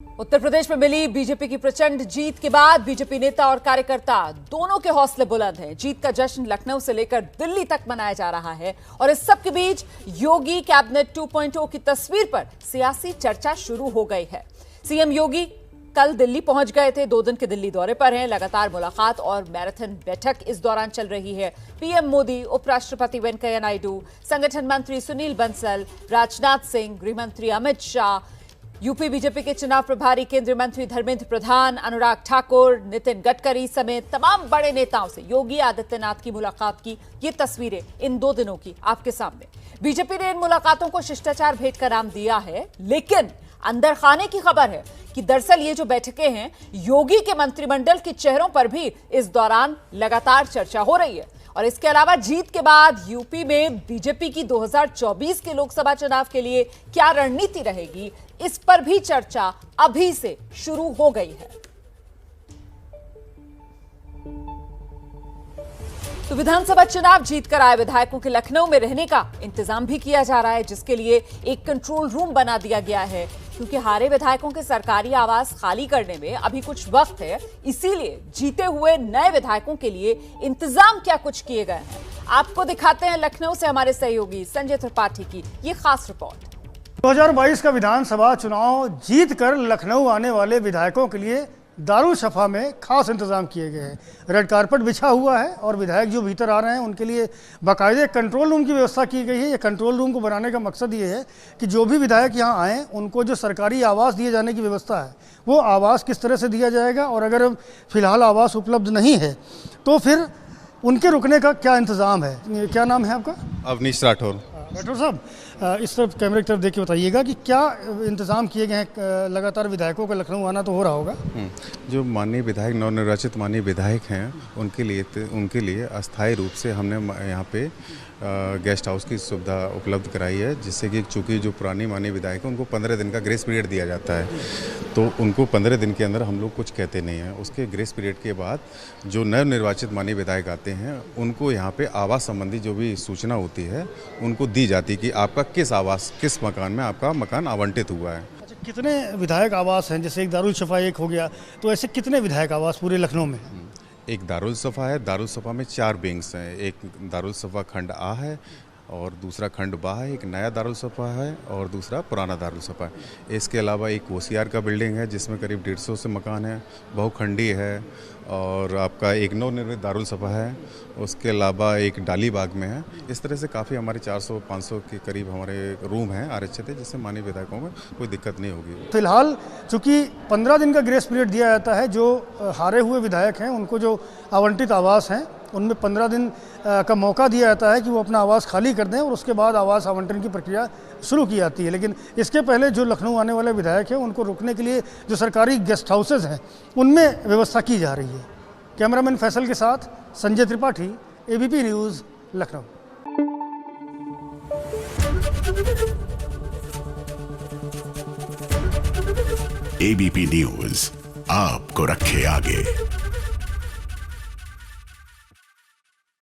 उत्तर प्रदेश में मिली बीजेपी की प्रचंड जीत के बाद बीजेपी नेता और कार्यकर्ता दोनों के हौसले बुलंद हैं। जीत का जश्न लखनऊ से लेकर दिल्ली तक मनाया जा रहा है और इस सब के बीच योगी कैबिनेट 2.0 की तस्वीर पर सियासी चर्चा शुरू हो गई है। सीएम योगी कल दिल्ली पहुंच गए थे, 2 दिन के दिल्ली दौरे पर हैं। लगातार मुलाकात और मैराथन बैठक इस दौरान चल रही है। पीएम मोदी, उपराष्ट्रपति वेंकैया नायडू, संगठन मंत्री सुनील बंसल, राजनाथ सिंह, गृहमंत्री अमित शाह, यूपी बीजेपी के चुनाव प्रभारी केंद्रीय मंत्री धर्मेंद्र प्रधान, अनुराग ठाकुर, नितिन गडकरी समेत तमाम बड़े नेताओं से योगी आदित्यनाथ की मुलाकात की ये तस्वीरें इन 2 दिनों की आपके सामने। बीजेपी ने इन मुलाकातों को शिष्टाचार भेंट का नाम दिया है, लेकिन अंदर खाने की खबर है कि दरअसल ये जो बैठकें हैं, योगी के मंत्रिमंडल के चेहरों पर भी इस दौरान लगातार चर्चा हो रही है। और इसके अलावा जीत के बाद यूपी में बीजेपी की 2024 के लोकसभा चुनाव के लिए क्या रणनीति रहेगी, इस पर भी चर्चा अभी से शुरू हो गई है। तो विधानसभा चुनाव जीतकर आए विधायकों के लखनऊ में रहने का इंतजाम भी किया जा रहा है, जिसके लिए एक कंट्रोल रूम बना दिया गया है, क्योंकि हारे विधायकों के सरकारी आवास खाली करने में अभी कुछ वक्त है। इसीलिए जीते हुए नए विधायकों के लिए इंतजाम क्या कुछ किए गए हैं, आपको दिखाते हैं लखनऊ से हमारे सहयोगी संजय त्रिपाठी की ये खास रिपोर्ट। 2022 का विधानसभा चुनाव जीतकर लखनऊ आने वाले विधायकों के लिए दारुल-शफ़ा में खास इंतजाम किए गए हैं। रेड कारपेट बिछा हुआ है और विधायक जो भीतर आ रहे हैं उनके लिए बाकायदे कंट्रोल रूम की व्यवस्था की गई है। ये कंट्रोल रूम को बनाने का मकसद ये है कि जो भी विधायक यहाँ आएँ उनको जो सरकारी आवास दिए जाने की व्यवस्था है, वो आवास किस तरह से दिया जाएगा, और अगर फिलहाल आवास उपलब्ध नहीं है तो फिर उनके रुकने का क्या इंतज़ाम है। क्या नाम है आपका? अवनीश राठौर। राठौर साहब, इस तरफ कैमरे की तरफ देख के बताइएगा कि क्या इंतजाम किए गए हैं। लगातार विधायकों का लखनऊ आना तो हो रहा होगा। जो माननीय विधायक, नवनिर्वाचित माननीय विधायक हैं, उनके लिए अस्थायी रूप से हमने यहाँ पे गेस्ट हाउस की सुविधा उपलब्ध कराई है, जिससे कि चूँकि जो पुरानी माननीय विधायक हैं उनको 15 दिन का ग्रेस पीरियड दिया जाता है, तो उनको 15 दिन के अंदर हम लोग कुछ कहते नहीं हैं। उसके ग्रेस पीरियड के बाद जो नवनिर्वाचित माननीय विधायक आते हैं उनको यहाँ पे आवास संबंधी जो भी सूचना होती है उनको दी जाती है कि आपका किस मकान में आपका मकान आवंटित हुआ है। अच्छा, कितने विधायक आवास हैं? जैसे एक दारुल-शफ़ा एक हो गया, तो ऐसे कितने विधायक आवास पूरे लखनऊ में? एक दारुल-शफ़ा है। दारुल-शफ़ा में 4 विंग्स हैं। एक दारुल-शफ़ा खंड आ है और दूसरा खंड बा है, एक नया दारुल-शफ़ा है और दूसरा पुराना दारुल-शफ़ा है। इसके अलावा एक OCR का बिल्डिंग है जिसमें करीब 150 से मकान है, बहुखंडी है, और आपका एक नवनिर्मित दारुल-शफ़ा है। उसके अलावा एक डाली बाग में है। इस तरह से काफ़ी हमारे 400-500 के करीब हमारे रूम हैं आरक्षित है, जिससे माननीय विधायकों में कोई दिक्कत नहीं होगी। फिलहाल चूँकि 15 दिन का ग्रेस पीरियड दिया जाता है, जो हारे हुए विधायक हैं उनको जो आवंटित आवास हैं उनमें 15 दिन का मौका दिया जाता है कि वो अपना आवास खाली कर दें और उसके बाद आवास आवंटन की प्रक्रिया शुरू की जाती है। लेकिन इसके पहले जो लखनऊ आने वाले विधायक हैं उनको रुकने के लिए जो सरकारी गेस्ट हाउसेज हैं उनमें व्यवस्था की जा रही है। कैमरामैन फैसल के साथ Sanjay Tripathi, ABP news, Lucknow. ABP news आपको रखे आगे।